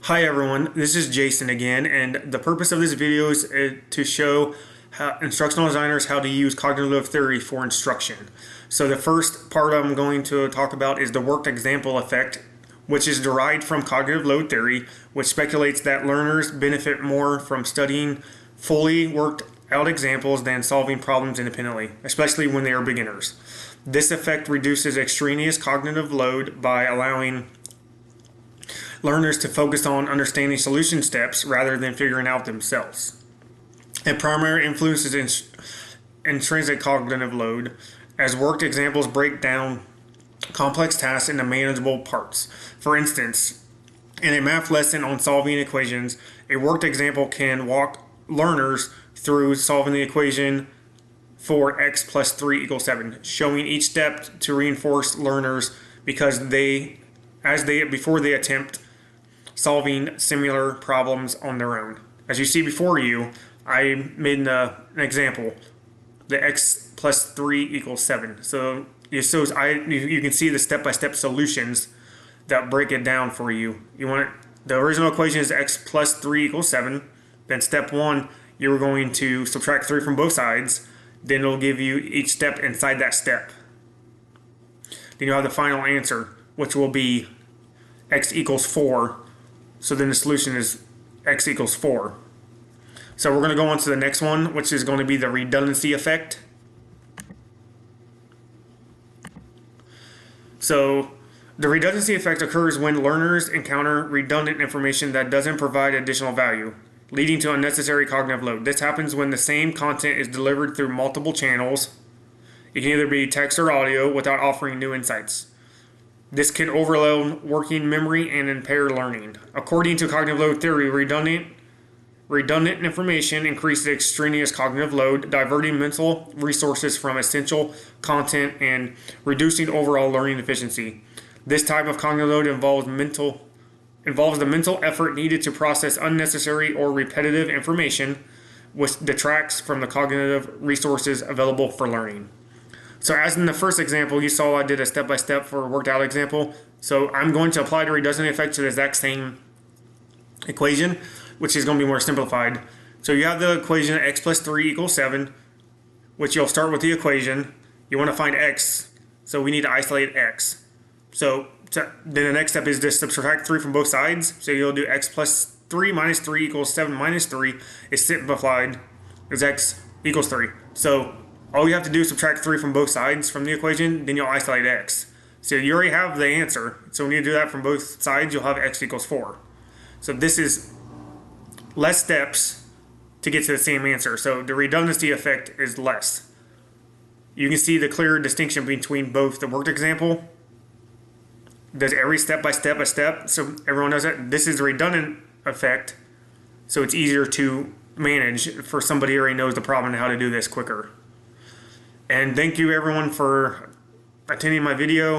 Hi everyone, this is Jason again, and the purpose of this video is to show instructional designers how to use cognitive load theory for instruction. So the first part I'm going to talk about is the worked example effect, which is derived from cognitive load theory, which speculates that learners benefit more from studying fully worked out examples than solving problems independently, especially when they are beginners. This effect reduces extraneous cognitive load by allowing learners to focus on understanding solution steps rather than figuring out themselves. It primarily influences intrinsic cognitive load, as worked examples break down complex tasks into manageable parts. For instance, in a math lesson on solving equations, a worked example can walk learners through solving the equation for x plus 3 equals 7, showing each step to reinforce learners before they attempt solving similar problems on their own. As you see before you, I made an example, the x plus 3 equals 7. So you can see the step-by-step solutions that break it down for you. The original equation is x plus 3 equals 7. Then step 1, you're going to subtract 3 from both sides. Then it'll give you each step inside that step. Then you'll have the final answer, which will be x equals 4. So then the solution is x equals 4. So we're going to go on to the next one, which is going to be the redundancy effect. So the redundancy effect occurs when learners encounter redundant information that doesn't provide additional value, leading to unnecessary cognitive load. This happens when the same content is delivered through multiple channels. It can either be text or audio without offering new insights. This can overload working memory and impair learning. According to cognitive load theory, redundant information increases extraneous cognitive load, diverting mental resources from essential content and reducing overall learning efficiency. This type of cognitive load involves the mental effort needed to process unnecessary or repetitive information, which detracts from the cognitive resources available for learning. So as in the first example, you saw I did a step-by-step for a worked out example. So I'm going to apply the redundancy effect to the exact same equation, which is going to be more simplified. So you have the equation x plus 3 equals 7, which you'll start with the equation. You want to find x, so we need to isolate x. So then the next step is to subtract 3 from both sides. So you'll do x plus 3 minus 3 equals 7 minus 3 is simplified as x equals 3. So all you have to do is subtract 3 from both sides from the equation, then you'll isolate x. So you already have the answer. So when you do that from both sides, you'll have x equals 4. So this is less steps to get to the same answer. So the redundancy effect is less. You can see the clear distinction between both the worked example, does every step by step a step, so everyone knows that. This is the redundant effect, so it's easier to manage for somebody who already knows the problem and how to do this quicker. And thank you everyone for attending my video.